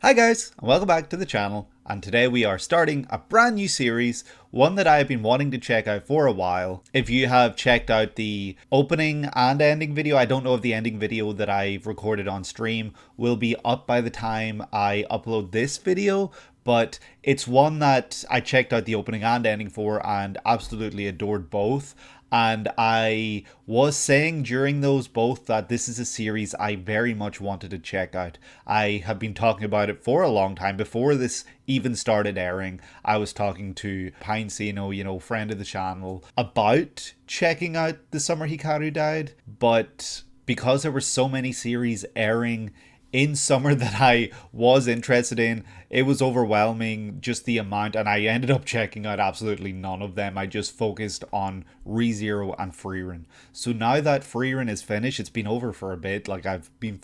Hi guys, and welcome back to the channel, and today we are starting a brand new series, one that I have been wanting to check out for a while. If you have checked out the opening and ending video, I don't know if the ending video that I've recorded on stream will be up by the time I upload this video, but it's one that I checked out the opening and ending for and absolutely adored both. And I was saying during those both that this is a series I very much wanted to check out. I have been talking about it for a long time. Before this even started airing, I was talking to Pine Sino, friend of the channel, about checking out The Summer Hikaru Died. But because there were so many series airing in summer that I was interested in, it was overwhelming, just the amount, and I ended up checking out absolutely none of them. I just focused on ReZero and Freerun. So now that Freerun is finished, it's been over for a bit, like I've been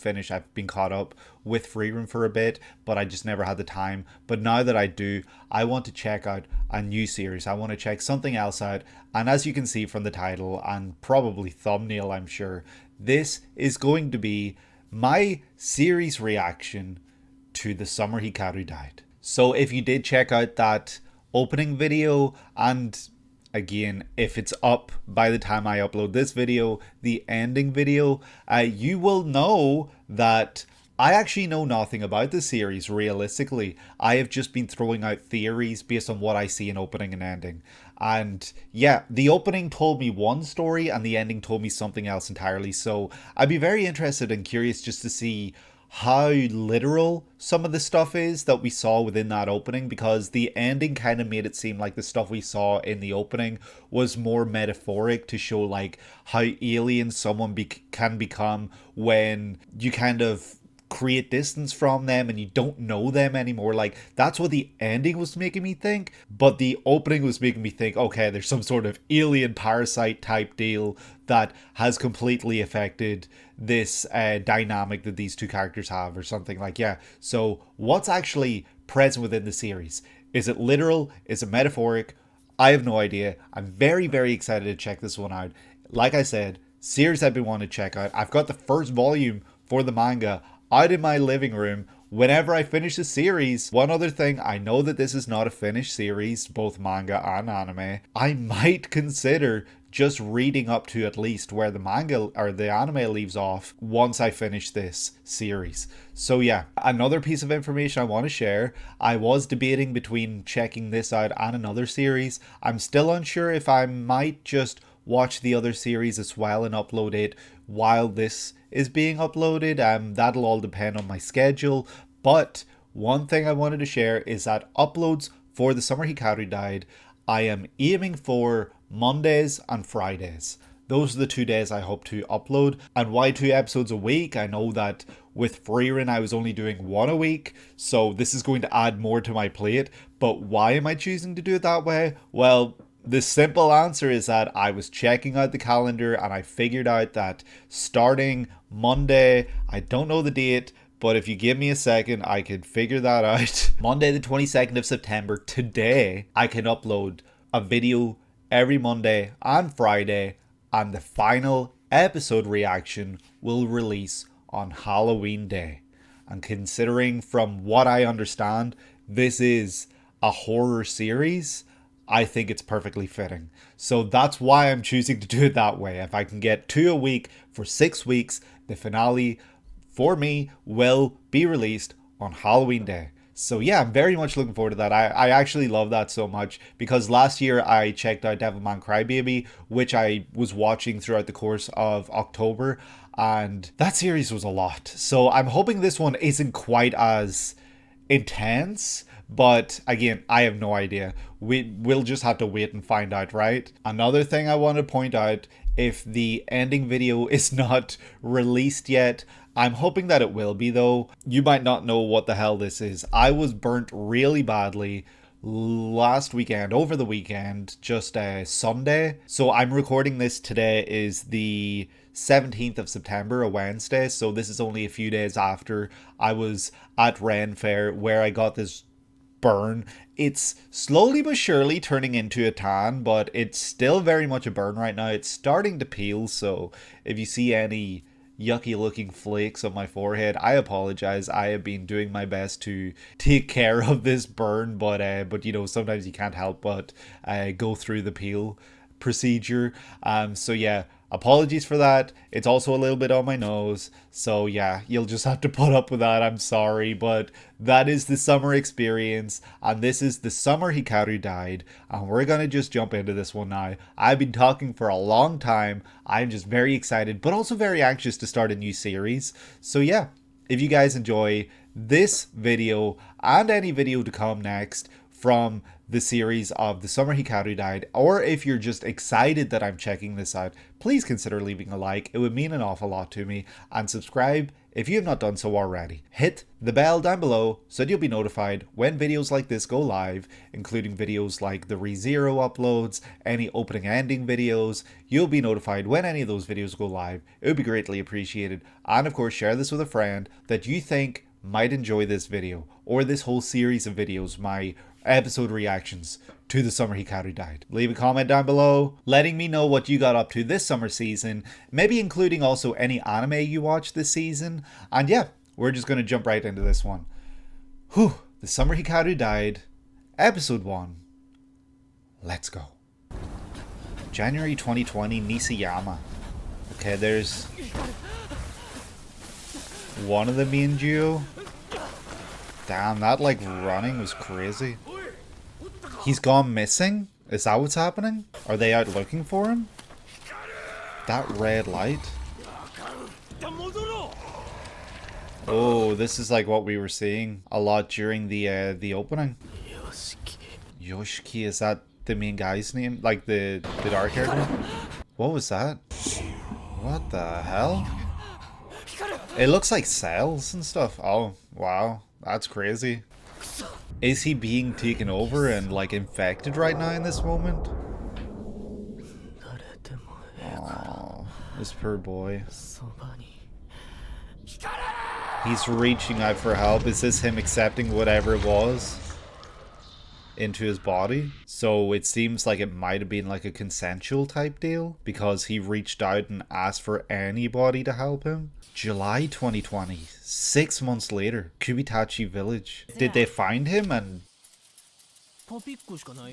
caught up with Freerun for a bit, but I just never had the time. But now that I do, I want to check out a new series. I want to check something else out, and as you can see from the title and probably thumbnail, I'm sure, this is going to be my series reaction to The Summer Hikaru Died. So if you did check out that opening video, and again, if it's up by the time I upload this video, the ending video, you will know that I actually know nothing about the series realistically. I have just been throwing out theories based on what I see in opening and ending. And yeah, the opening told me one story and the ending told me something else entirely. So I'd be very interested and curious just to see how literal some of the stuff is that we saw within that opening, because the ending kind of made it seem like the stuff we saw in the opening was more metaphoric to show like how alien someone can become when you kind of create distance from them and you don't know them anymore. Like, that's what the ending was making me think, but the opening was making me think, okay, there's some sort of alien parasite type deal that has completely affected this dynamic that these two characters have, or something. Like, yeah, so what's actually present within the series? Is it literal? Is it metaphoric? I have no idea. I'm very, very excited to check this one out. Like I said, series I've been wanting to check out. I've got the first volume for the manga out in my living room whenever I finish the series. One other thing, I know that this is not a finished series, both manga and anime. I might consider just reading up to at least where the manga or the anime leaves off once I finish this series. So yeah, another piece of information I want to share. I was debating between checking this out and another series. I'm still unsure if I might just watch the other series as well and upload it while this is being uploaded. That'll all depend on my schedule. But one thing I wanted to share is that uploads for The Summer Hikaru Died, I am aiming for Mondays and Fridays. Those are the 2 days I hope to upload. And why 2 episodes a week? I know that with Freerun I was only doing one a week, so this is going to add more to my plate. But why am I choosing to do it that way? Well, the simple answer is that I was checking out the calendar and I figured out that starting Monday, I don't know the date, but if you give me a second, I could figure that out. Monday, the 22nd of September, today, I can upload a video every Monday and Friday, and the final episode reaction will release on Halloween Day. And considering from what I understand, this is a horror series, I think it's perfectly fitting. So that's why I'm choosing to do it that way. If I can get 2 a week for 6 weeks, the finale for me will be released on Halloween Day. So yeah, I'm very much looking forward to that. I actually love that so much, because last year I checked out Devilman Crybaby, which I was watching throughout the course of October, and that series was a lot. So I'm hoping this one isn't quite as intense, but again, I have no idea. We'll just have to wait and find out, right? Another thing I want to point out, if the ending video is not released yet, I'm hoping that it will be though. You might not know what the hell this is. I was burnt really badly last weekend, over the weekend, just Sunday. So I'm recording this today is the 17th of September, a Wednesday. So this is only a few days after I was at Ren Fair, where I got this burn. It's slowly but surely turning into a tan, but it's still very much a burn right now. It's starting to peel, so if you see any yucky looking flakes on my forehead. I apologize. I have been doing my best to take care of this burn, but you know, sometimes you can't help but go through the peel procedure. So yeah, apologies for that. It's also a little bit on my nose, so yeah, you'll just have to put up with that. I'm sorry, but that is the summer experience, and this is the Summer Hikaru Died, and we're gonna just jump into this one now. I've been talking for a long time. I'm just very excited, but also very anxious to start a new series. So yeah, if you guys enjoy this video and any video to come next from the series of The Summer Hikaru Died, or if you're just excited that I'm checking this out, please consider leaving a like. It would mean an awful lot to me, and subscribe if you have not done so already. Hit the bell down below so that you'll be notified when videos like this go live, including videos like the ReZero uploads, any opening ending videos. You'll be notified when any of those videos go live. It would be greatly appreciated. And of course, share this with a friend that you think might enjoy this video, or this whole series of videos, my episode reactions to The Summer Hikaru Died. Leave a comment down below letting me know what you got up to this summer season, maybe including also any anime you watched this season. And yeah, we're just going to jump right into this one. Whew, The Summer Hikaru Died, episode 1. Let's go. January 2020, Nisayama. Okay, there's one of the main duo. Damn, that like running was crazy. He's gone missing? Is that what's happening? Are they out looking for him? That red light. Oh, this is like what we were seeing a lot during the opening. Yoshiki, is that the main guy's name? Like the dark haired one? What was that? What the hell? It looks like cells and stuff. Oh, wow. That's crazy. Is he being taken over and like infected right now in this moment? Oh, this poor boy. He's reaching out for help. Is this him accepting whatever it was into his body? So it seems like it might have been like a consensual type deal, because he reached out and asked for anybody to help him. July 2020, 6 months later, Kubitachi village. Did they find him? And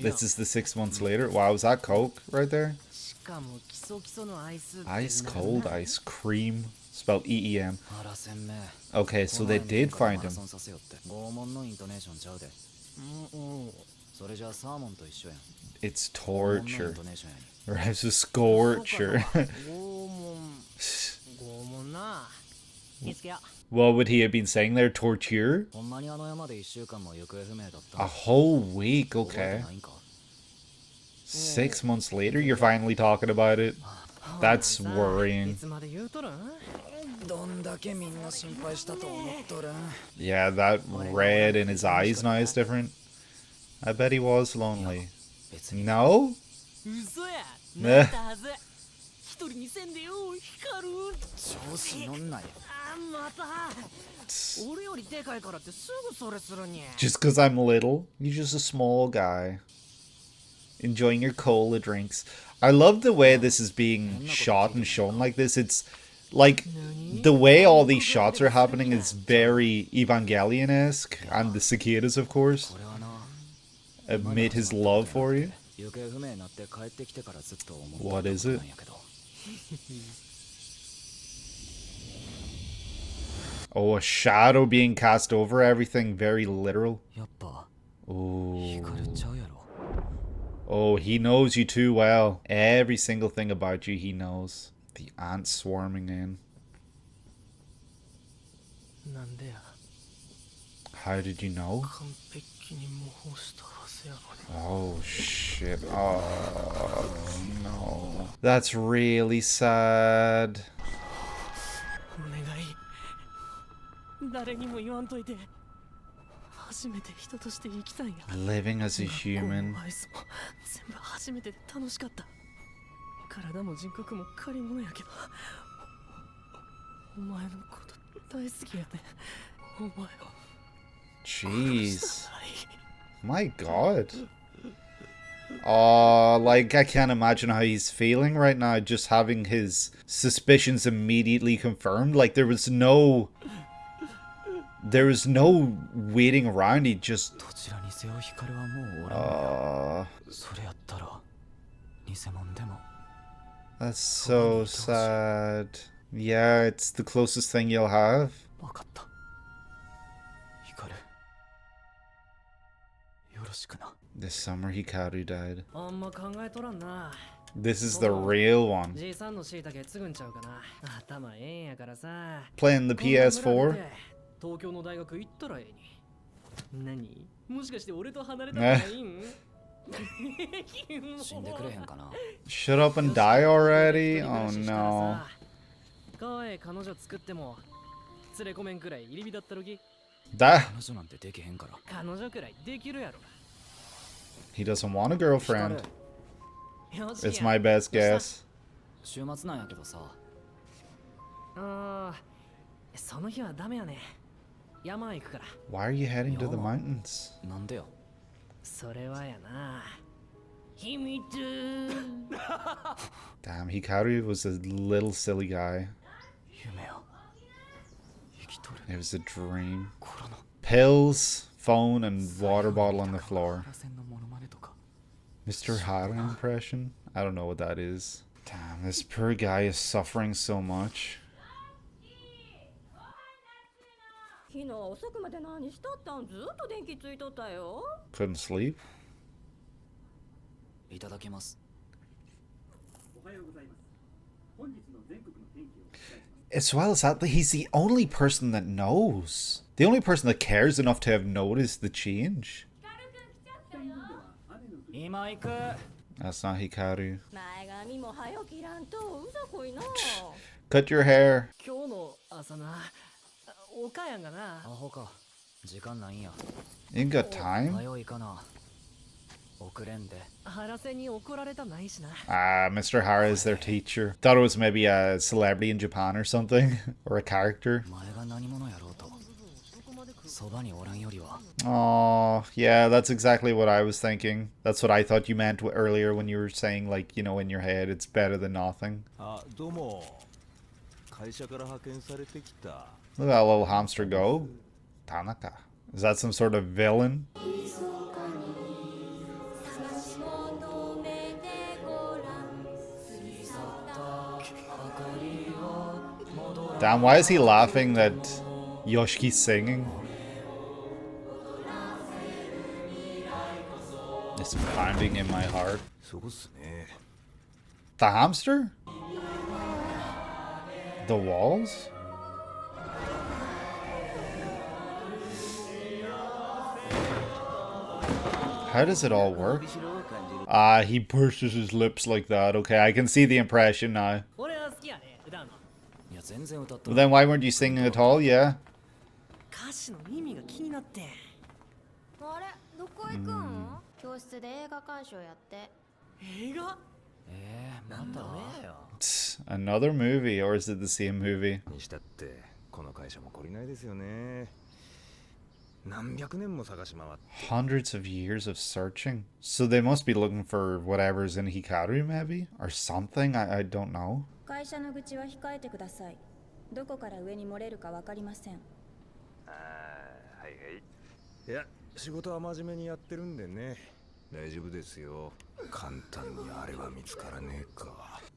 this is the 6 months later. Wow, was that Coke right there? Ice cold ice cream, spelled EEM. Okay, so they did find him. It's torture. Or it's a scorcher. What would he have been saying there? Torture? A whole week, okay. 6 months later, you're finally talking about it? That's worrying. Yeah, that red in his eyes now is different. I bet he was lonely. No? Just because I'm little? You're just a small guy. Enjoying your cola drinks. I love the way this is being shot and shown like this. It's like the way all these shots are happening is very Evangelion-esque. And the cicadas, of course, admit his love for you. What is it? Oh, a shadow being cast over everything. Very literal. Oh. Oh, he knows you too well. Every single thing about you he knows. The ants swarming in. How did you know? Oh shit. Oh no. That's really sad. Living as a human. Jeez. My god. Oh, like, I can't imagine how he's feeling right now, just having his suspicions immediately confirmed. Like, there was no waiting around. He just... that's so sad. Yeah, it's the closest thing you'll have. The Summer Hikaru died. This is the real one. Playing the PS4. Shut up and die already? Oh no. That... he doesn't want a girlfriend. It's my best guess. Why are you heading to the mountains? Damn, Hikaru was a little silly guy. It was a dream. Pills, phone, and water bottle on the floor. Mr. Hara impression? I don't know what that is. Damn, this poor guy is suffering so much. Couldn't sleep? As well as that, he's the only person that knows. The only person that cares enough to have noticed the change. That's not Hikaru. Cut your hair. Ain't got time? Mr. Hara is their teacher. Thought it was maybe a celebrity in Japan or something. Or a character. Oh, yeah, that's exactly what I was thinking. That's what I thought you meant earlier when you were saying, like, you know, in your head, it's better than nothing. Look at that little hamster go. Tanaka. Is that some sort of villain? Damn, why is he laughing that Yoshiki's singing? It's pounding in my heart. The hamster? The walls? How does it all work? He pushes his lips like that. Okay, I can see the impression now. Well, then why weren't you singing at all? Yeah. Another movie, or is it the same movie? Hundreds of years of searching. So they must be looking for whatever's in Hikaru, maybe? Or something? I don't know.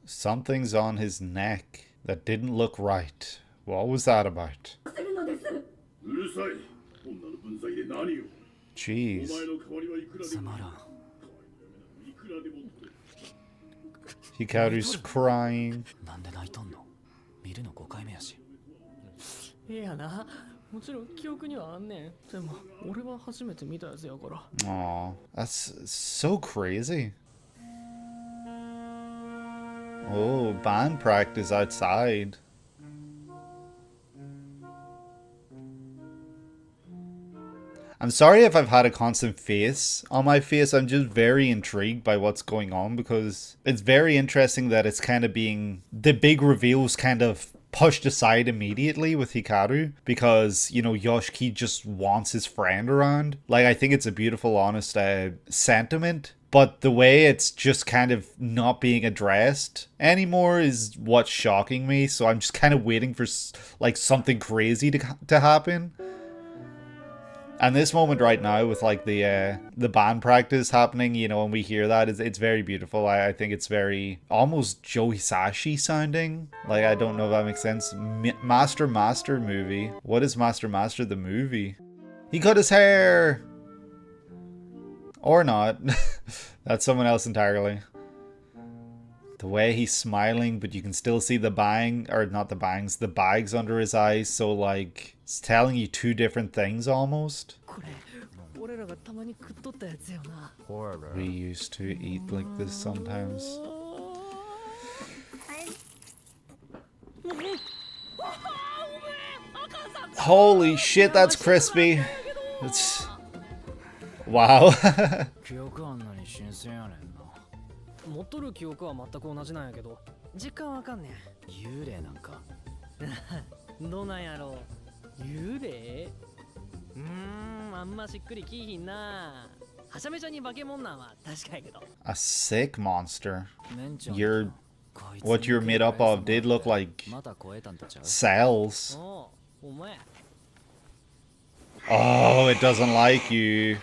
Something's on his neck that didn't look right. What was that about? Jeez. Hikaru's crying. Aw, that's so crazy. Oh, band practice outside. I'm sorry if I've had a constant face on my face. I'm just very intrigued by what's going on because it's very interesting that it's kind of being... the big reveals kind of pushed aside immediately with Hikaru because, you know, Yoshiki just wants his friend around. Like, I think it's a beautiful, honest sentiment. But the way it's just kind of not being addressed anymore is what's shocking me. So I'm just kind of waiting for like something crazy to happen. And this moment right now with like the band practice happening, you know, and we hear that, it's very beautiful. I think it's very almost Joe Hisashi sounding. Like, I don't know if that makes sense. Master movie. What is Master the movie? He cut his hair! Or not. That's someone else entirely. The way he's smiling, but you can still see the the bags under his eyes, so like it's telling you two different things almost. We used to eat like this sometimes. Holy shit, that's crispy. It's wow. 持っとる記憶は全く同じなんやけど実感わかんねん幽霊なんかどうなんやろう幽霊あんましっくりきいひんなはしゃめちゃに化け物なんは確かやけど A sick monster. What you're made up of did look like cells. Oh, it doesn't like you.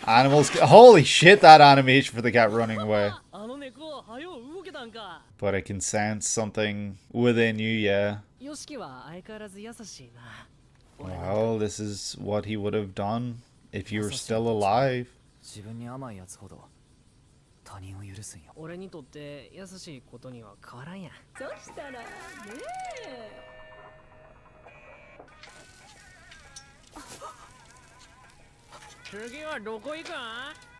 Animals. Holy shit, that animation for the cat running away. But I can sense something within you, yeah. Well, this is what he would have done if you were still alive.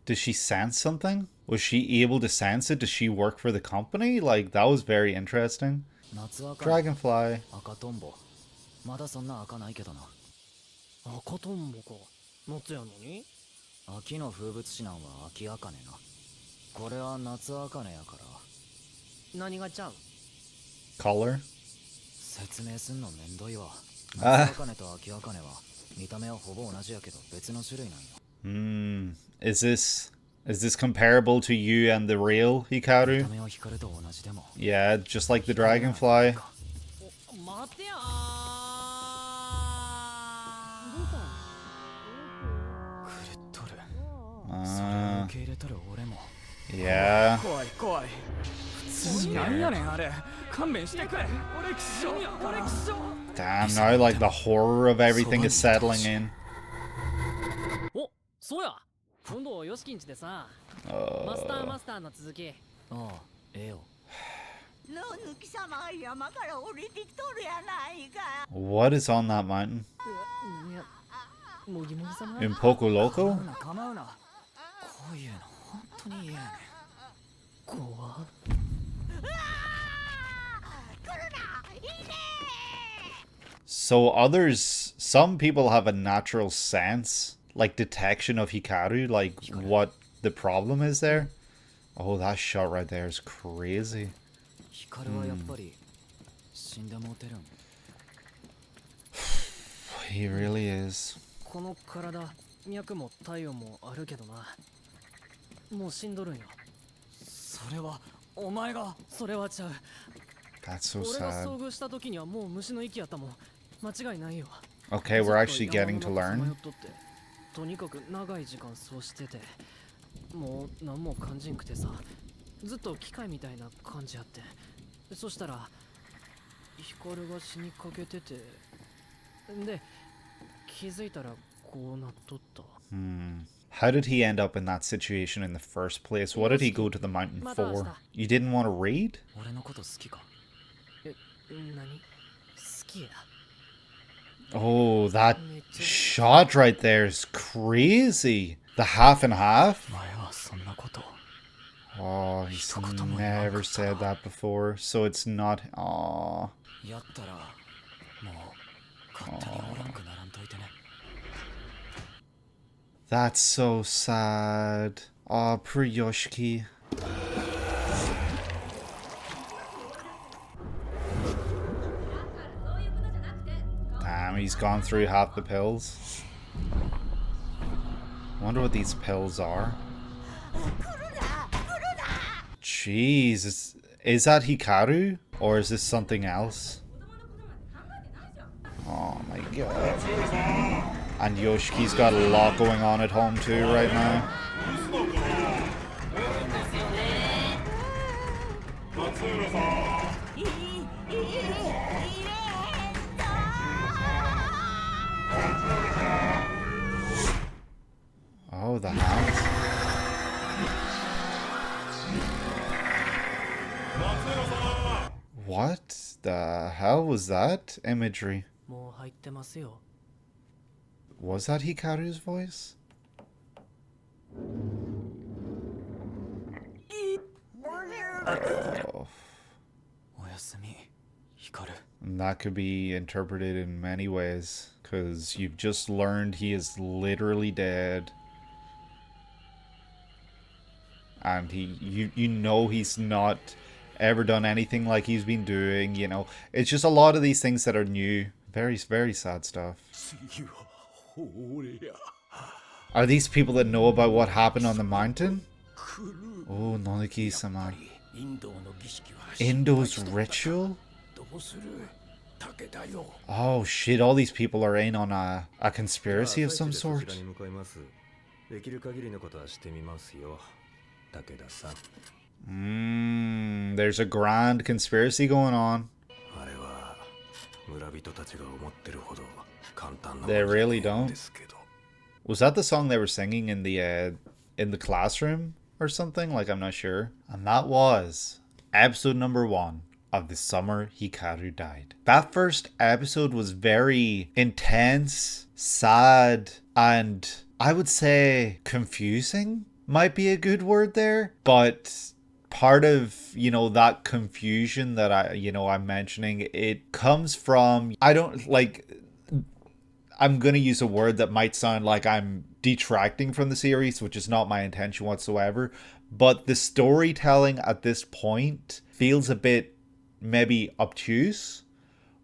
Does she sense something? Was she able to sense it? Does she work for the company? Like, that was very interesting. Dragonfly. Color? Is this comparable to you and the real Hikaru? Yeah, just like the dragonfly. Yeah. Damn, now like the horror of everything is settling in. What is on that mountain? In Poco Loco? So some people have a natural sense, like detection of Hikaru, like what the problem is there. Oh, that shot right there is crazy. He really is. That's so sad. Okay, we're actually getting to learn. How did he end up in that situation in the first place? What did he go to the mountain for? You didn't want to read? Oh, that shot right there is crazy. The half and half? Oh, he's never said that before. So it's not... Aww. That's so sad. Oh, poor Yoshiki. he's gone through half the pills. I wonder what these pills are. Jeez, is that Hikaru? Or is this something else? Oh my god. And Yoshiki's got a lot going on at home too right now. Oh, the hands. What the hell was that imagery? Was that Hikaru's voice? Oh. And that could be interpreted in many ways, because you've just learned he is literally dead. And you know he's not ever done anything like he's been doing, you know. It's just a lot of these things that are new. Very, very sad stuff. Are these people that know about what happened on the mountain? Oh, Noniki-sama. Indo's ritual? Oh shit, all these people are in on a conspiracy of some sort. There's a grand conspiracy going on. They really don't. Was that the song they were singing in the classroom or something? Like, I'm not sure. And that was episode number 1 of the Summer Hikaru Died. That first episode was very intense, sad, and I would say confusing might be a good word there. But part of, you know, that confusion that I'm mentioning, it comes from, I'm going to use a word that might sound like I'm detracting from the series, which is not my intention whatsoever. But the storytelling at this point feels a bit maybe obtuse,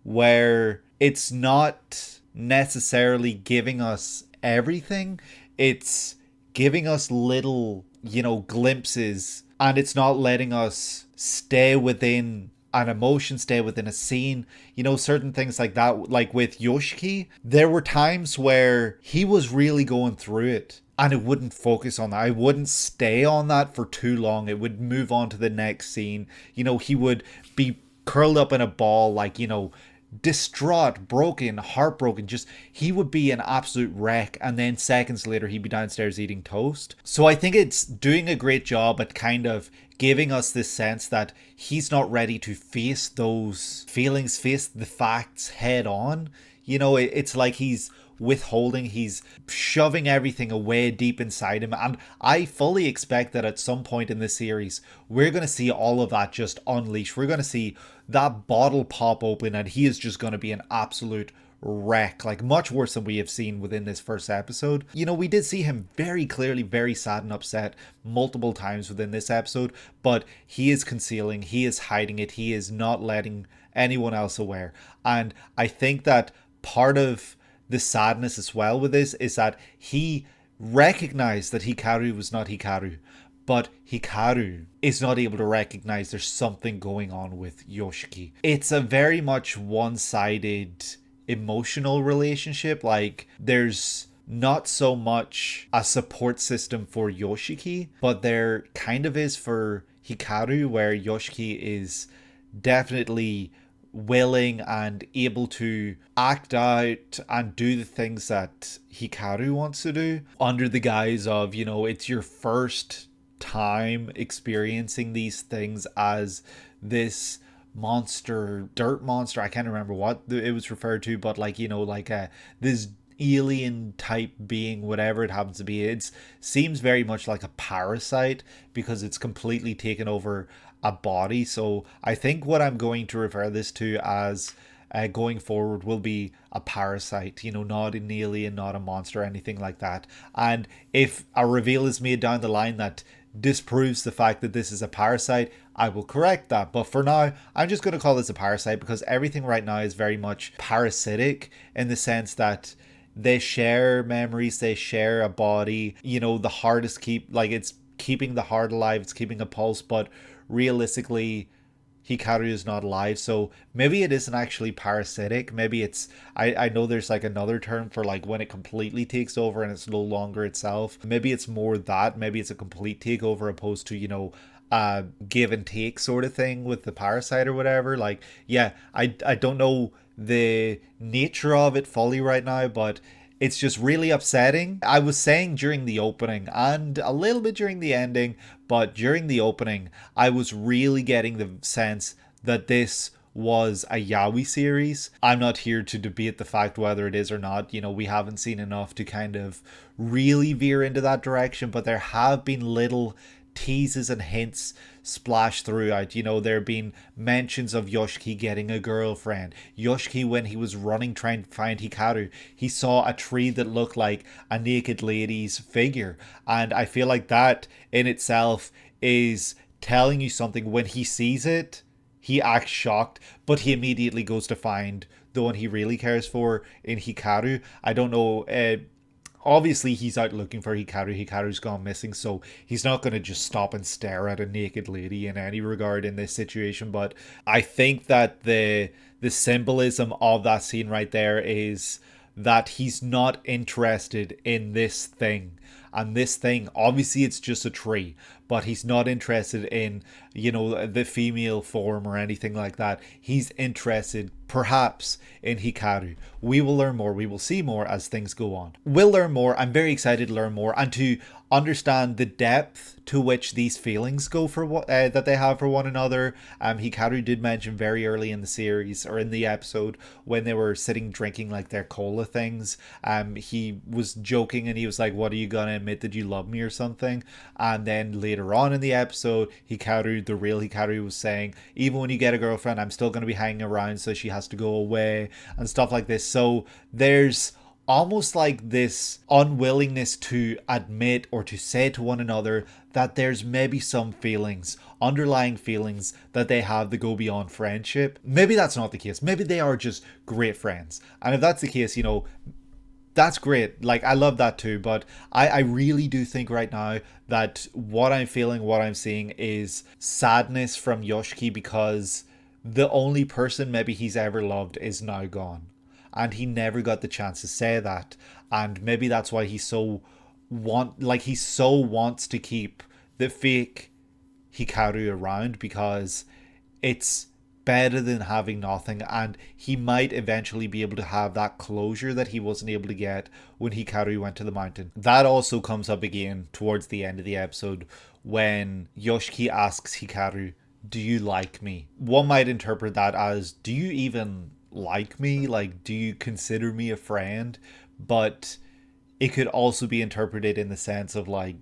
where it's not necessarily giving us everything. It's giving us little, glimpses, and it's not letting us stay within an emotion, stay within a scene, certain things like that. Like with Yoshiki, there were times where he was really going through it and it wouldn't focus on that. I wouldn't stay on that for too long. It would move on to the next scene. He would be curled up in a ball, like, distraught, broken, heartbroken. Just, he would be an absolute wreck, and then seconds later he'd be downstairs eating toast. So I think it's doing a great job at kind of giving us this sense that he's not ready to face those feelings, face the facts head on. It's like he's withholding, he's shoving everything away deep inside him. And I fully expect that at some point in this series, we're going to see all of that just unleashed. We're going to see that bottle pop open and he is just going to be an absolute wreck, like much worse than we have seen within this first episode. We did see him very clearly very sad and upset multiple times within this episode, but he is concealing, he is hiding it, he is not letting anyone else aware. And I think that part of the sadness as well with this is that he recognized that Hikaru was not Hikaru, but Hikaru is not able to recognize there's something going on with Yoshiki. It's a very much one-sided emotional relationship. Like, there's not so much a support system for Yoshiki, but there kind of is for Hikaru, where Yoshiki is definitely willing and able to act out and do the things that Hikaru wants to do, under the guise of, it's your first time experiencing these things as this monster, dirt monster. I can't remember what it was referred to, but this alien type being, whatever it happens to be. It seems very much like a parasite because it's completely taken over a body. So I think what I'm going to refer this to as going forward will be a parasite, not an alien, not a monster, anything like that. And if a reveal is made down the line that disproves the fact that this is a parasite, I will correct that. But for now, I'm just going to call this a parasite because everything right now is very much parasitic in the sense that they share memories, they share a body. You know, the heart is it's keeping the heart alive, it's keeping a pulse, but realistically, Hikaru is not alive, so maybe it isn't actually parasitic. Maybe it's I know there's like another term for like when it completely takes over and it's no longer itself. Maybe it's more that, maybe it's a complete takeover opposed to, give and take sort of thing with the parasite or whatever. Like, yeah, I don't know the nature of it fully right now, but it's just really upsetting. I was saying during the opening and a little bit during the ending, but during the opening, I was really getting the sense that this was a yaoi series. I'm not here to debate the fact whether it is or not. You know, we haven't seen enough to kind of really veer into that direction, but there have been little teases and hints splashed throughout. You know, there have been mentions of Yoshiki getting a girlfriend. Yoshiki, when he was running trying to find Hikaru, he saw a tree that looked like a naked lady's figure. And I feel like that in itself is telling you something. When he sees it, he acts shocked, but he immediately goes to find the one he really cares for in Hikaru. I don't know. Obviously, he's out looking for Hikaru. Hikaru's gone missing, so he's not going to just stop and stare at a naked lady in any regard in this situation. But I think that the symbolism of that scene right there is that he's not interested in this thing. And this thing, obviously, it's just a tree, but he's not interested in, the female form or anything like that. He's interested, perhaps, in Hikaru. We will learn more. We will see more as things go on. We'll learn more. I'm very excited to learn more and to understand the depth to which these feelings go for what that they have for one another. Hikaru did mention very early in the series or in the episode when they were sitting drinking like their cola things. He was joking and he was like, "What are you gonna admit that you love me or something?" And then later on in the episode, Hikaru, the real Hikaru, was saying, "Even when you get a girlfriend, I'm still gonna be hanging around, so she has to go away," and stuff like this. So there's almost like this unwillingness to admit or to say to one another that there's maybe some feelings, underlying feelings that they have that go beyond friendship. Maybe that's not the case. Maybe they are just great friends. And if that's the case, that's great. Like, I love that too. But I really do think right now that what I'm feeling, what I'm seeing is sadness from Yoshiki because the only person maybe he's ever loved is now gone. And he never got the chance to say that. And maybe that's why he so wants to keep the fake Hikaru around, because it's better than having nothing, and he might eventually be able to have that closure that he wasn't able to get when Hikaru went to the mountain. That also comes up again towards the end of the episode when Yoshiki asks Hikaru, "Do you like me?" One might interpret that as, do you even like me? Like, do you consider me a friend? But it could also be interpreted in the sense of like,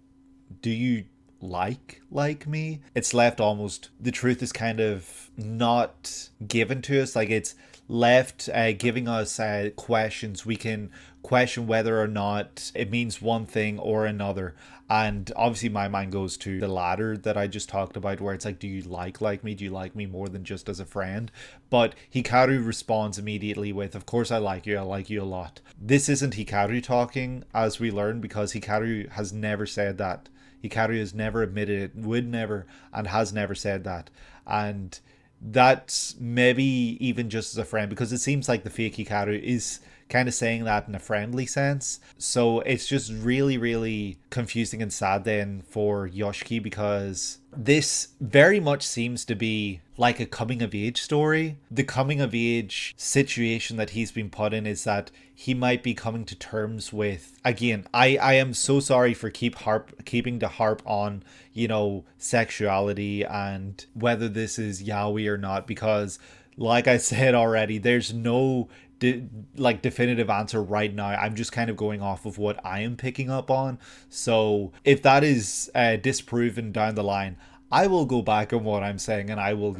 do you like me? It's left almost, the truth is kind of not given to us. Like, it's left giving us questions. We can question whether or not it means one thing or another. And obviously my mind goes to the latter that I just talked about, where it's like, do you like me? Do you like me more than just as a friend? But Hikaru responds immediately with, "Of course I like you a lot." This isn't Hikaru talking, as we learn, because Hikaru has never said that. Hikaru has never admitted it, would never, and has never said that. And that's maybe even just as a friend, because it seems like the fake Hikaru is kind of saying that in a friendly sense. So it's just really, really confusing and sad then for Yoshiki, because this very much seems to be like a coming of age story. The coming of age situation that he's been put in is that he might be coming to terms with, again, I am so sorry for keeping to harp on, sexuality and whether this is yaoi or not, because like I said already, there's no definitive answer right now. I'm just kind of going off of what I am picking up on. So if that is disproven down the line, I will go back on what I'm saying and I will,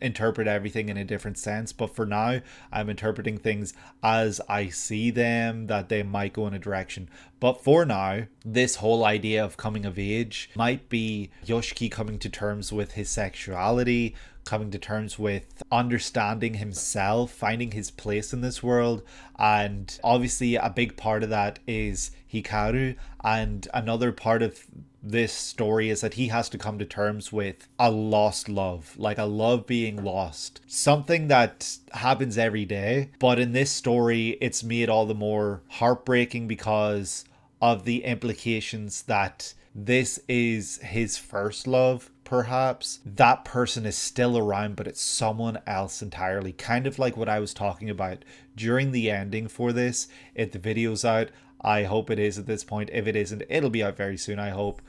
interpret everything in a different sense, but for now I'm interpreting things as I see them, that they might go in a direction. But for now, this whole idea of coming of age might be Yoshiki coming to terms with his sexuality, coming to terms with understanding himself, finding his place in this world. And obviously a big part of that is Hikaru, and another part of this story is that he has to come to terms with a lost love, like a love being lost, something that happens every day. But in this story, it's made all the more heartbreaking because of the implications that this is his first love. Perhaps that person is still around, but it's someone else entirely, kind of like what I was talking about during the ending for this. If the video's out, I hope it is at this point. If it isn't, it'll be out very soon, I hope.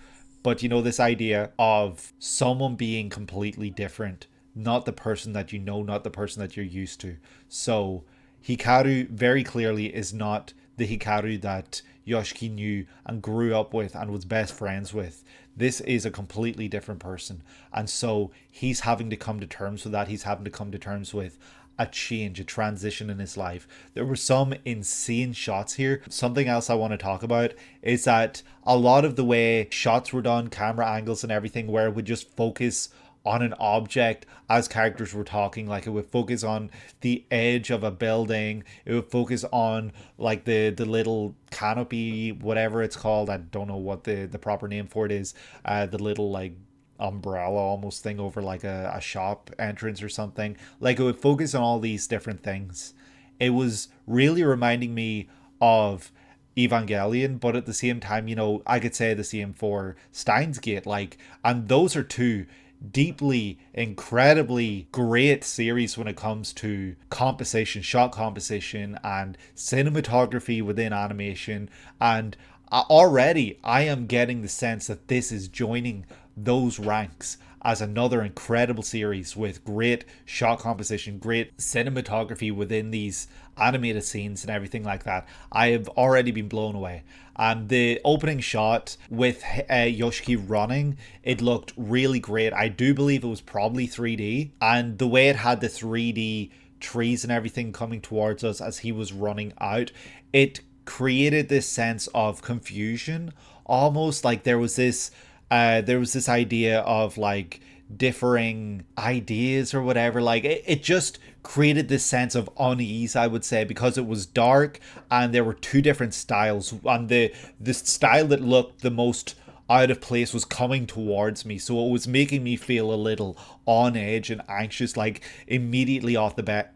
But you know, this idea of someone being completely different, not the person that you know, not the person that you're used to. So Hikaru very clearly is not the Hikaru that Yoshiki knew and grew up with and was best friends with. This is a completely different person. And so he's having to come to terms with that. He's having to come to terms with a change, a transition in his life. There were some insane shots here. Something else I want to talk about is that a lot of the way shots were done, camera angles and everything, where it would just focus on an object as characters were talking. Like it would focus on the edge of a building, it would focus on like the little canopy, whatever it's called, I don't know what the proper name for it is, the little like umbrella almost thing over like a shop entrance or something. Like it would focus on all these different things. It was really reminding me of Evangelion, but at the same time, you know, I could say the same for Steins Gate. Like, and those are two deeply, incredibly great series when it comes to composition, shot composition, and cinematography within animation. And already I am getting the sense that this is joining those ranks as another incredible series with great shot composition, great cinematography within these animated scenes and everything like that. I have already been blown away. And the opening shot with Yoshiki running, it looked really great. I do believe it was probably 3D, and the way it had the 3D trees and everything coming towards us as he was running out, it created this sense of confusion, almost like there was this idea of like differing ideas or whatever. Like it just created this sense of unease, I would say, because it was dark and there were two different styles, and the style that looked the most out of place was coming towards me, so it was making me feel a little on edge and anxious, like immediately off the bat.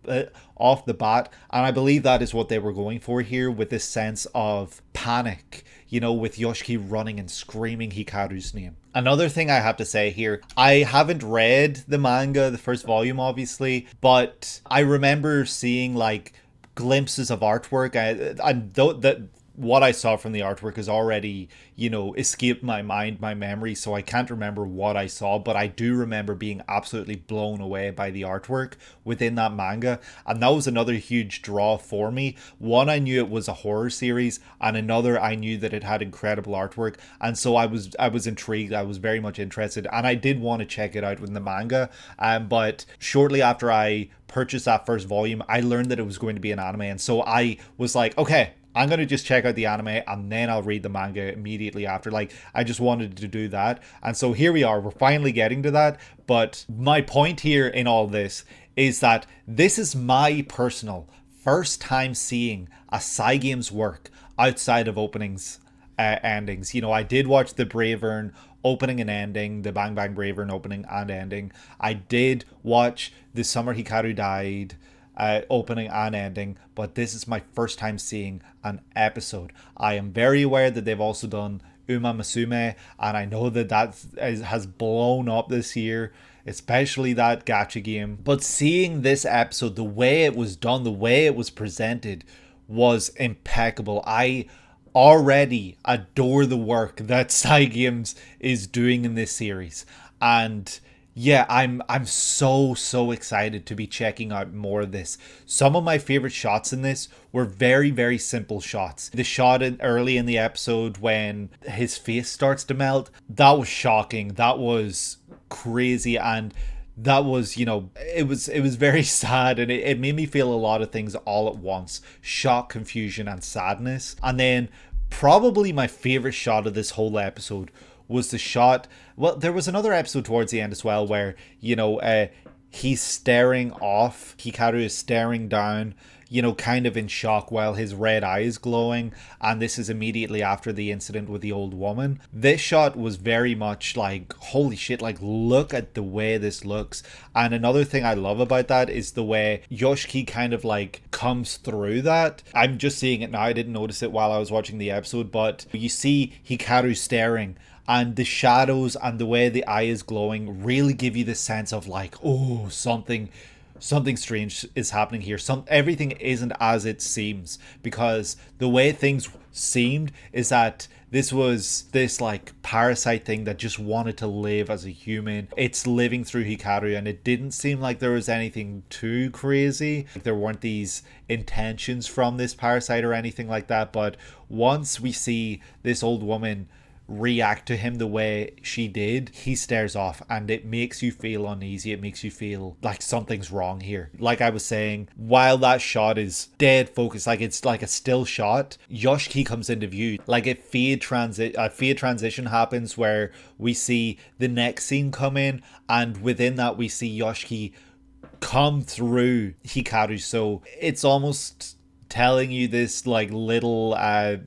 And I believe that is what they were going for here, with this sense of panic, you know, with Yoshiki running and screaming Hikaru's name. Another thing I have to say here, I haven't read the manga, the first volume obviously, but I remember seeing like glimpses of artwork, and that what I saw from the artwork has already, you know, escaped my mind, my memory, so I can't remember what I saw, but I do remember being absolutely blown away by the artwork within that manga, and that was another huge draw for me. One, I knew it was a horror series, and another, I knew that it had incredible artwork, and so I was intrigued, I was very much interested, and I did want to check it out with the manga, but shortly after I purchased that first volume, I learned that it was going to be an anime, and so I was like, okay, I'm going to just check out the anime and then I'll read the manga immediately after. Like, I just wanted to do that. And so here we are. We're finally getting to that. But my point here in all this is that this is my personal first time seeing a Cygames work outside of openings, endings. You know, I did watch the Bravern opening and ending, the Bang Bang Bravern opening and ending. I did watch the Summer Hikaru Died opening and ending, but this is my first time seeing an episode. I am very aware that they've also done Uma Musume, and I know that has blown up this year, especially that gacha game. But seeing this episode, the way it was done, the way it was presented, was impeccable. I already adore the work that Cygames is doing in this series, and yeah, I'm so excited to be checking out more of this. Some of my favorite shots in this were very, very simple shots. The shot early in the episode when his face starts to melt, that was shocking. That was crazy. And that was, it was very sad, and it made me feel a lot of things all at once: shock, confusion, and sadness. And then probably my favorite shot of this whole episode was the shot. Well, there was another episode towards the end as well where, he's staring off. Hikaru is staring down, kind of in shock while his red eye is glowing. And this is immediately after the incident with the old woman. This shot was very much like, holy shit, like, look at the way this looks. And another thing I love about that is the way Yoshiki kind of like comes through that. I'm just seeing it now. I didn't notice it while I was watching the episode, but you see Hikaru staring, and the shadows and the way the eye is glowing really give you this sense of like, oh, something strange is happening here. Everything isn't as it seems, because the way things seemed is that this was this like parasite thing that just wanted to live as a human. It's living through Hikaru, and it didn't seem like there was anything too crazy. There weren't these intentions from this parasite or anything like that. But once we see this old woman react to him the way she did, he stares off, and it makes you feel uneasy. It makes you feel like something's wrong here. Like I was saying, while that shot is dead focused, like it's like a still shot, Yoshiki comes into view. Like a fade transition happens where we see the next scene come in, and within that we see Yoshiki come through Hikaru. So it's almost telling you this like little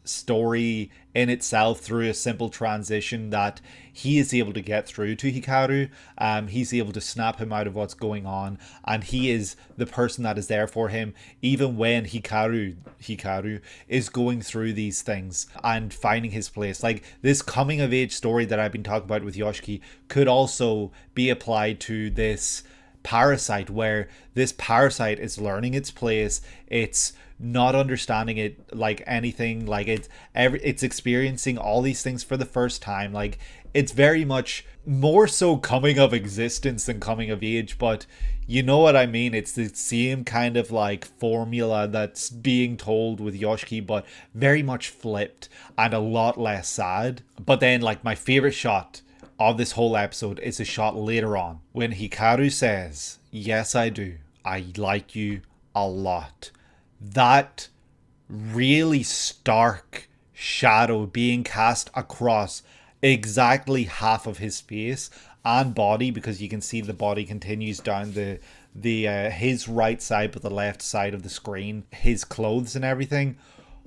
story in itself through a simple transition, that he is able to get through to Hikaru. He's able to snap him out of what's going on, and he is the person that is there for him even when Hikaru is going through these things and finding his place. Like, this coming of age story that I've been talking about with Yoshiki could also be applied to this parasite, where this parasite is learning its place. It's not understanding it like anything, like it's experiencing all these things for the first time. Like, it's very much more so coming of existence than coming of age, but you know what I mean. It's the same kind of like formula that's being told with Yoshiki, but very much flipped and a lot less sad. But then, like, my favorite shot of this whole episode is a shot later on when Hikaru says, "Yes, I do. I like you a lot." That really stark shadow being cast across exactly half of his face and body, because you can see the body continues down the his right side but the left side of the screen, his clothes and everything.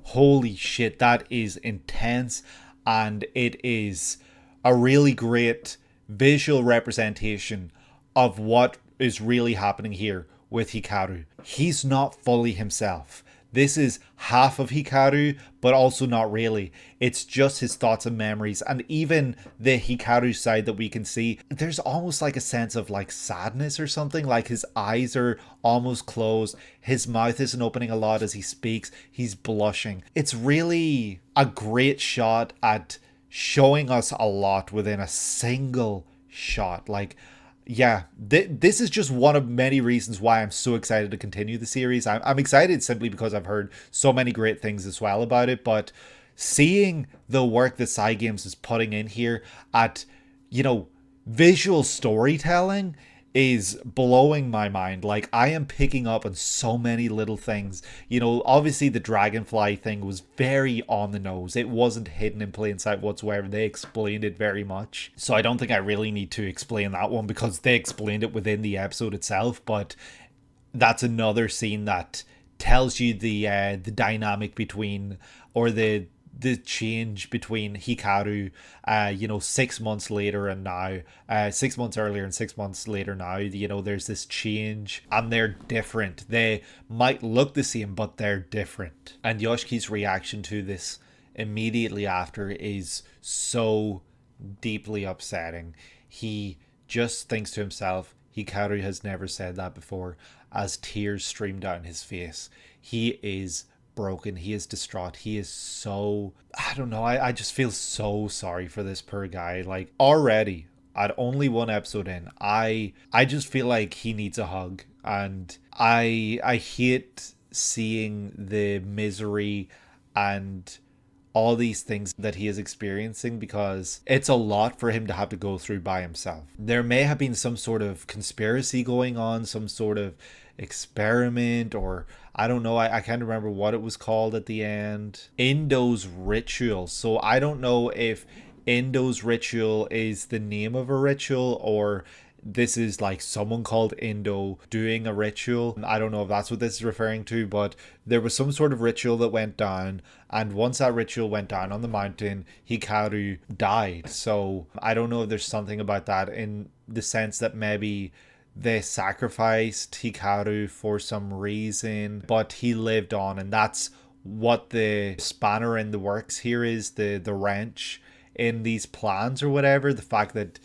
Holy shit, that is intense, and it is a really great visual representation of what is really happening here with Hikaru. He's not fully himself. This is half of Hikaru, but also not really. It's just his thoughts and memories. And even the Hikaru side that we can see, there's almost like a sense of like sadness or something. Like, his eyes are almost closed. His mouth isn't opening a lot as he speaks. He's blushing. It's really a great shot at showing us a lot within a single shot. Like, yeah, this is just one of many reasons why I'm so excited to continue the series. I'm excited simply because I've heard so many great things as well about it, but seeing the work that Cygames is putting in here at, visual storytelling is blowing my mind. Like, I am picking up on so many little things. Obviously the dragonfly thing was very on the nose. It wasn't hidden in plain sight whatsoever. They explained it very much. So I don't think I really need to explain that one, because they explained it within the episode itself. But that's another scene that tells you the dynamic between, or the change between Hikaru 6 months later and now, 6 months earlier and 6 months later now. There's this change, and they're different. They might look the same, but they're different. And Yoshiki's reaction to this immediately after is so deeply upsetting. He just thinks to himself, Hikaru has never said that before, as tears stream down his face. He is broken. He is distraught. He is so, I don't know, I just feel so sorry for this poor guy. Like, already at only one episode in, I just feel like he needs a hug, and I hate seeing the misery and all these things that he is experiencing, because it's a lot for him to have to go through by himself. There may have been some sort of conspiracy going on, some sort of experiment, or I don't know, I can't remember what it was called at the end. Indo's ritual. So I don't know if Indo's ritual is the name of a ritual, or this is like someone called Indo doing a ritual. I don't know if that's what this is referring to, but there was some sort of ritual that went down, and once that ritual went down on the mountain, Hikaru died. So I don't know if there's something about that, in the sense that maybe they sacrificed Hikaru for some reason, but he lived on, and that's what the spanner in the works here is, the wrench in these plans or whatever, the fact that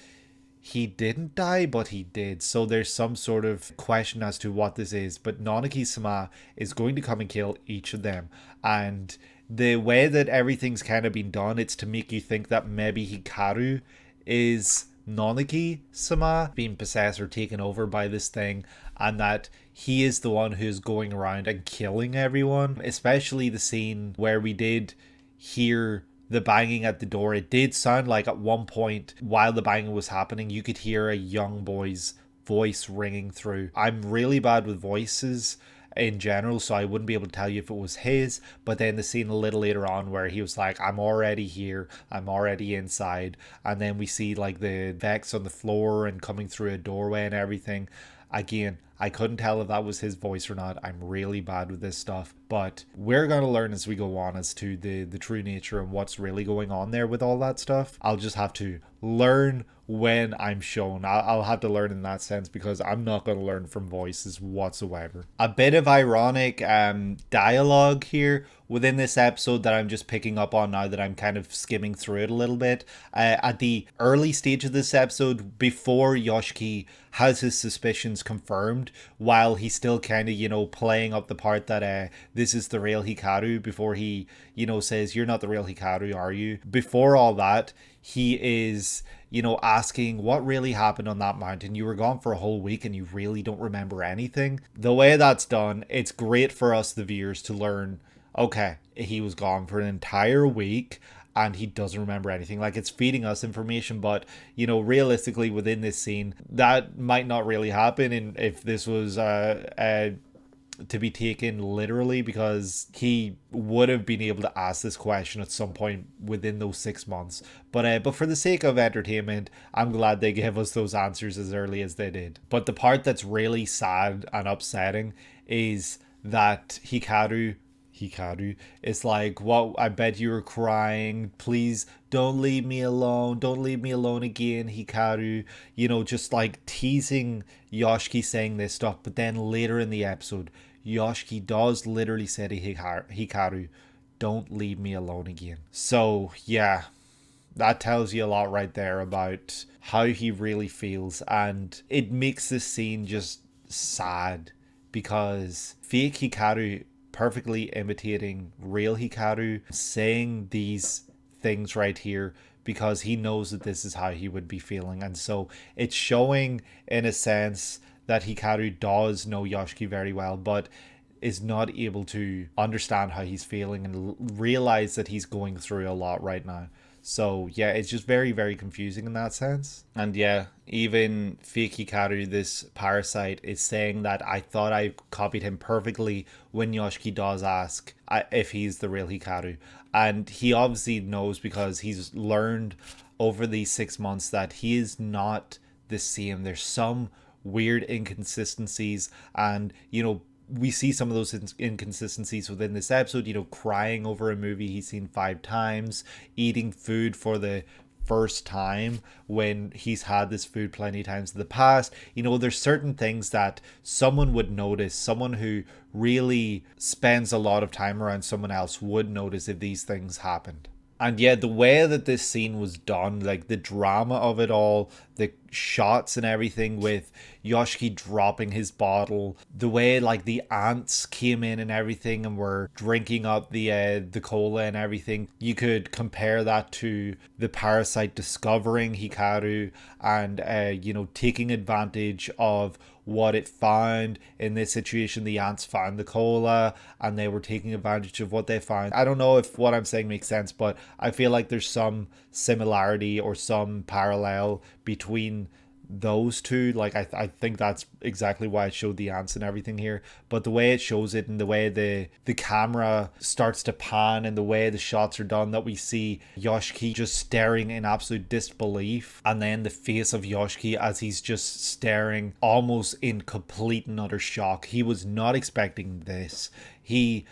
he didn't die, but he did. So there's some sort of question as to what this is. But Nanaki-sama is going to come and kill each of them. And the way that everything's kind of been done, it's to make you think that maybe Hikaru is Nanaki-sama being possessed or taken over by this thing, and that he is the one who's going around and killing everyone. Especially the scene where we did hear the banging at the door. It did sound like at one point while the banging was happening, you could hear a young boy's voice ringing through. I'm really bad with voices in general, so I wouldn't be able to tell you if it was his, but then the scene a little later on where he was like, I'm already here, I'm already inside, and then we see like the Vex on the floor and coming through a doorway and everything. Again, I couldn't tell if that was his voice or not. I'm really bad with this stuff, but we're going to learn as we go on as to the true nature and what's really going on there with all that stuff. I'll just have to learn when I'm shown. I'll have to learn in that sense, because I'm not going to learn from voices whatsoever. A bit of ironic dialogue here within this episode that I'm just picking up on now that I'm kind of skimming through it a little bit. At the early stage of this episode, before Yoshiki has his suspicions confirmed, while he's still kind of, playing up the part that this is the real Hikaru, before he, says, you're not the real Hikaru, are you? Before all that, he is, asking what really happened on that mountain. You were gone for a whole week and you really don't remember anything. The way that's done, it's great for us, the viewers, to learn, okay, he was gone for an entire week and he doesn't remember anything. Like, it's feeding us information, but realistically within this scene, that might not really happen. And if this was to be taken literally, because he would have been able to ask this question at some point within those 6 months. But for the sake of entertainment, I'm glad they gave us those answers as early as they did. But the part that's really sad and upsetting is that Hikaru is like, what, I bet you were crying, please don't leave me alone, don't leave me alone again, Hikaru, just like teasing Yoshiki saying this stuff. But then later in the episode, Yoshiki does literally say to Hikaru, don't leave me alone again. So yeah, that tells you a lot right there about how he really feels, and it makes this scene just sad, because fake Hikaru perfectly imitating real Hikaru, saying these things right here because he knows that this is how he would be feeling. And so it's showing, in a sense, that Hikaru does know Yoshiki very well, but is not able to understand how he's feeling and realize that he's going through a lot right now. So yeah, it's just very, very confusing in that sense. And yeah, even fake Hikaru, this parasite, is saying that I thought I copied him perfectly when Yoshiki does ask if he's the real Hikaru. And he obviously knows, because he's learned over these 6 months that he is not the same. There's some weird inconsistencies, and we see some of those inconsistencies within this episode, crying over a movie he's seen 5 times, eating food for the first time when he's had this food plenty of times in the past. There's certain things that someone would notice, someone who really spends a lot of time around someone else would notice if these things happened. And yeah, the way that this scene was done, like the drama of it all, the shots and everything with Yoshiki dropping his bottle, the way like the ants came in and everything and were drinking up the cola and everything. You could compare that to the parasite discovering Hikaru and taking advantage of what it found. In this situation, the ants found the cola and they were taking advantage of what they found. I don't know if what I'm saying makes sense, but I feel like there's some similarity or some parallel between those two. Like I think that's exactly why it showed the ants and everything here, but the way it shows it and the way the camera starts to pan and the way the shots are done, that we see Yoshiki just staring in absolute disbelief, and then the face of Yoshiki as he's just staring almost in complete and utter shock. He was not expecting this. He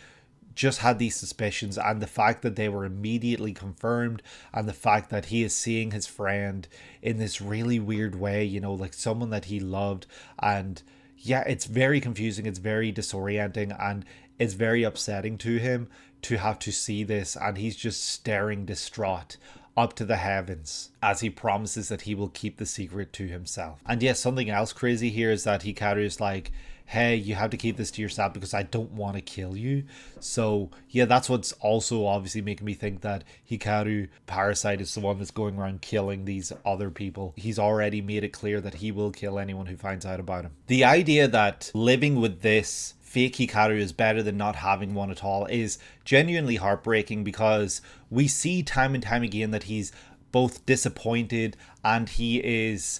just had these suspicions, and the fact that they were immediately confirmed, and the fact that he is seeing his friend in this really weird way, like someone that he loved. And yeah, it's very confusing, it's very disorienting, and it's very upsetting to him to have to see this, and he's just staring distraught up to the heavens as he promises that he will keep the secret to himself. And yes, something else crazy here is that Hikaru is like, hey, you have to keep this to yourself because I don't want to kill you. So yeah, that's what's also obviously making me think that Hikaru Parasite is the one that's going around killing these other people. He's already made it clear that he will kill anyone who finds out about him. The idea that living with this fake Hikaru is better than not having one at all is genuinely heartbreaking, because we see time and time again that he's both disappointed and he is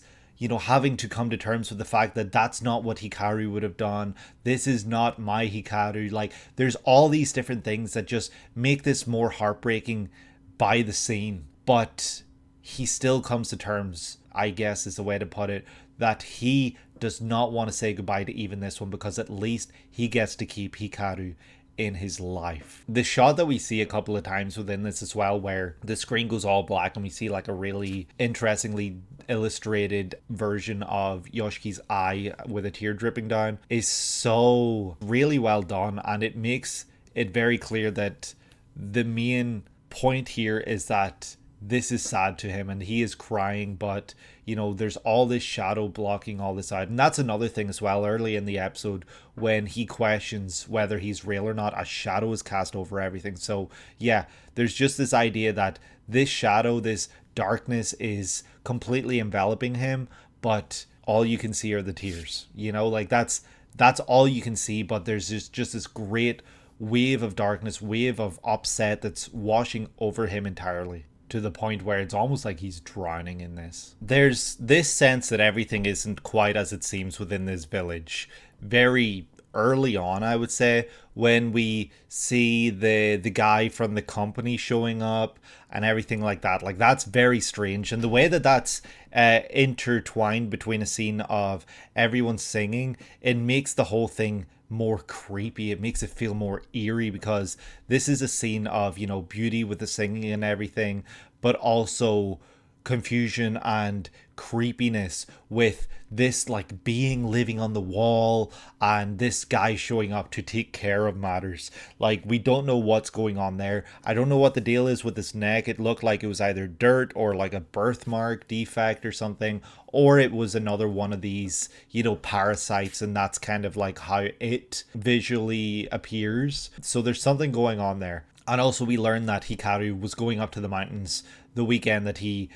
having to come to terms with the fact that that's not what Hikaru would have done. This is not my Hikaru. Like, there's all these different things that just make this more heartbreaking by the scene. But he still comes to terms, I guess is the way to put it, that he does not want to say goodbye to even this one, because at least he gets to keep Hikaru in his life. The shot that we see a couple of times within this as well, where the screen goes all black and we see like a really interestingly illustrated version of Yoshiki's eye with a tear dripping down, is so really well done, and it makes it very clear that the main point here is that this is sad to him and he is crying, but there's all this shadow blocking all this out. And that's another thing as well. Early in the episode, when he questions whether he's real or not, a shadow is cast over everything. So yeah, there's just this idea that this shadow, this darkness is completely enveloping him, but all you can see are the tears. Like that's all you can see, but there's just this great wave of darkness, wave of upset that's washing over him entirely, to the point where it's almost like he's drowning in this. There's this sense that everything isn't quite as it seems within this village. Very early on, I would say, when we see the guy from the company showing up and everything like that. Like, that's very strange. And the way that that's intertwined between a scene of everyone singing, it makes the whole thing more creepy. It makes it feel more eerie, because this is a scene of beauty with the singing and everything, but also confusion and creepiness with this like being living on the wall and this guy showing up to take care of matters. Like, we don't know what's going on there. I don't know what the deal is with his neck. It looked like it was either dirt or like a birthmark defect or something, or it was another one of these parasites, and that's kind of like how it visually appears. So there's something going on there. And also we learned that Hikaru was going up to the mountains the weekend that he,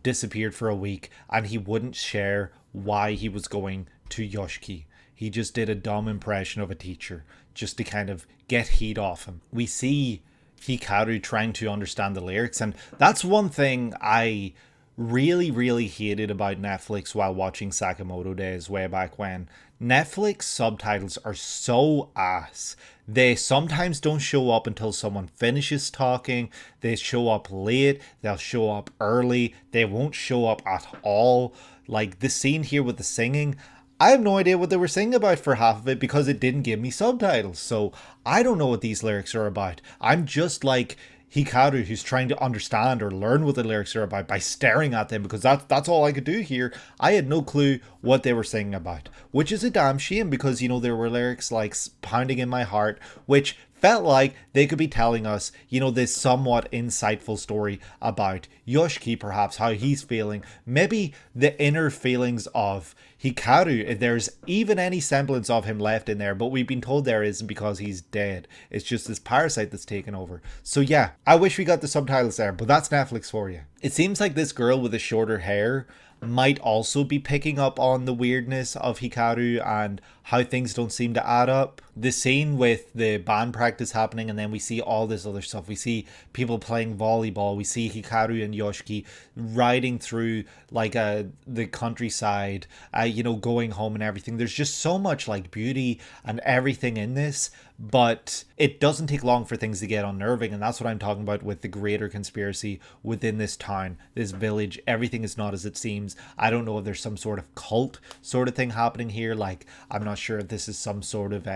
disappeared for a week, and he wouldn't share why he was going to Yoshiki. He just did a dumb impression of a teacher just to kind of get heat off him. We see Hikaru trying to understand the lyrics, and that's one thing I really hated about Netflix while watching Sakamoto Days way back when. Netflix subtitles are so ass. They sometimes don't show up until someone finishes talking. They show up late. They'll show up early. They won't show up at all. Like the scene here with the singing, I have no idea what they were singing about for half of it because it didn't give me subtitles. So I don't know what these lyrics are about. I'm just like Hikaru, who's trying to understand or learn what the lyrics are about by staring at them, because that's all I could do here. I had no clue what they were singing about, which is a damn shame, because there were lyrics like "Pounding in My Heart," which felt like they could be telling us, you know, this somewhat insightful story about Yoshiki, perhaps how he's feeling, maybe the inner feelings of Hikaru, if there's even any semblance of him left in there, but we've been told there isn't because he's dead. It's just this parasite that's taken over. So yeah, I wish we got the subtitles there, but that's Netflix for you. It seems like this girl with the shorter hair might also be picking up on the weirdness of Hikaru and how things don't seem to add up. The scene with the band practice happening, and then we see all this other stuff. We see people playing volleyball. We see Hikaru and Yoshiki riding through like the countryside, you know, going home and everything. There's just so much like beauty and everything in this, but it doesn't take long for things to get unnerving, and that's what I'm talking about with the greater conspiracy within this town, this village. Everything is not as it seems. I don't know if there's some sort of cult sort of thing happening here. Like, I'm not sure if this is some sort of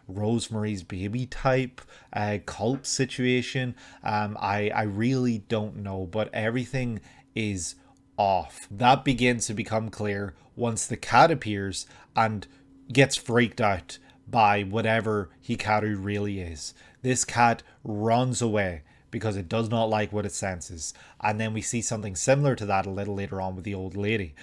Rosemary's Baby type cult situation. I really don't know, but everything is off. That begins to become clear once the cat appears and gets freaked out by whatever Hikaru really is. This cat runs away because it does not like what it senses. And then we see something similar to that a little later on with the old lady,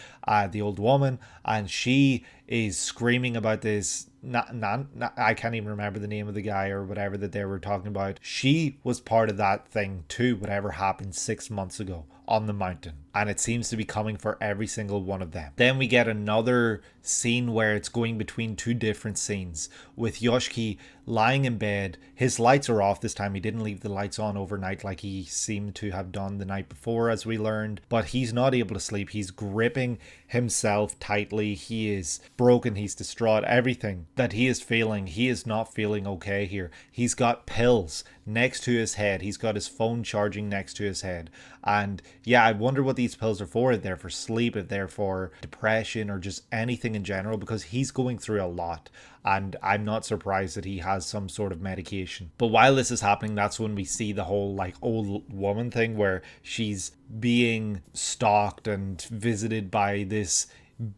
the old woman, and she is screaming about this. I can't even remember the name of the guy or whatever that they were talking about. She was part of that thing too, whatever happened 6 months ago on the mountain. And it seems to be coming for every single one of them. Then we get another scene where it's going between two different scenes with Yoshiki lying in bed. His lights are off this time. He didn't leave the lights on overnight like he seemed to have done the night before, as we learned. But he's not able to sleep. He's gripping himself tightly. He is broken. He's distraught. Everything that he is feeling, he is not feeling okay here. He's got pills next to his head. He's got his phone charging next to his head. And yeah, I wonder what these pills are for. If they're for sleep, if they're for depression, or just anything in general, because he's going through a lot. And I'm not surprised that he has some sort of medication. But while this is happening, that's when we see the whole like old woman thing where she's being stalked and visited by this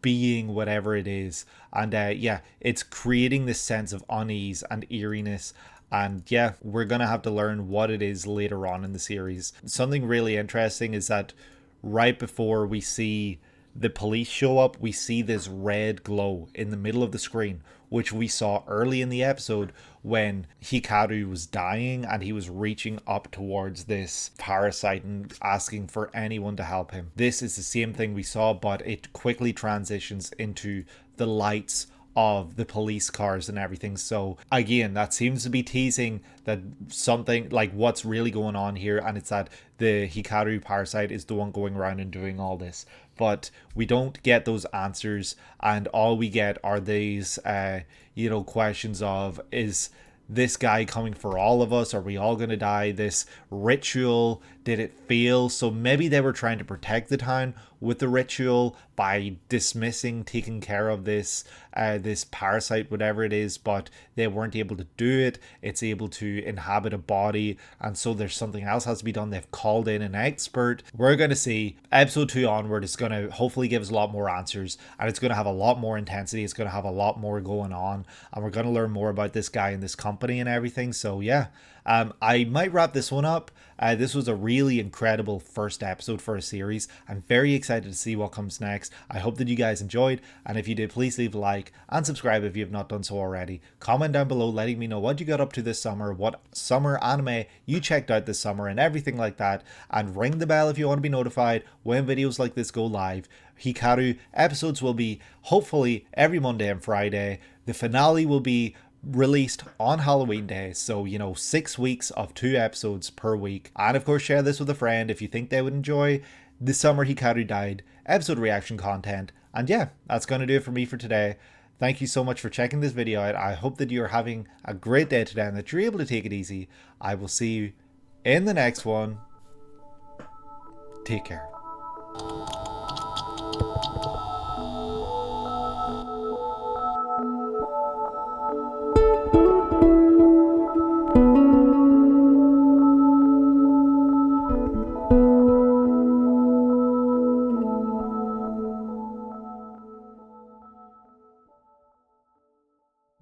being, whatever it is. And yeah, it's creating this sense of unease and eeriness. And yeah, we're going to have to learn what it is later on in the series. Something really interesting is that right before we see the police show up, we see this red glow in the middle of the screen, which we saw early in the episode when Hikaru was dying and he was reaching up towards this parasite and asking for anyone to help him. This is the same thing we saw, but it quickly transitions into the lights of the police cars and everything. So again, that seems to be teasing that something like what's really going on here, and it's that the Hikaru parasite is the one going around and doing all this. But we don't get those answers, and all we get are these you know, questions of, is this guy coming for all of us? Are we all going to die? This ritual, did it fail? So maybe they were trying to protect the town with the ritual by dismissing taking care of this this parasite, whatever it is, but they weren't able to do it. It's able to inhabit a body, and so there's something else has to be done. They've called in an expert. We're going to see episode 2 onward. It's going to hopefully give us a lot more answers, and it's going to have a lot more intensity. It's going to have a lot more going on, and we're going to learn more about this guy and this company and everything. So yeah, I might wrap this one up. This was a really incredible first episode for a series. I'm very excited to see what comes next. I hope that you guys enjoyed, and if you did, please leave a like and subscribe if you have not done so already. Comment down below letting me know what you got up to this summer, what summer anime you checked out this summer, and everything like that. And ring the bell if you want to be notified when videos like this go live. Hikaru episodes will be hopefully every Monday and Friday. The finale will be released on Halloween Day, so you know, 6 weeks of 2 episodes per week. And of course, share this with a friend if you think they would enjoy the Summer Hikaru Died episode reaction content. And yeah, that's going to do it for me for today. Thank you so much for checking this video out. I hope that you're having a great day today and that you're able to take it easy. I will see you in the next one. Take care.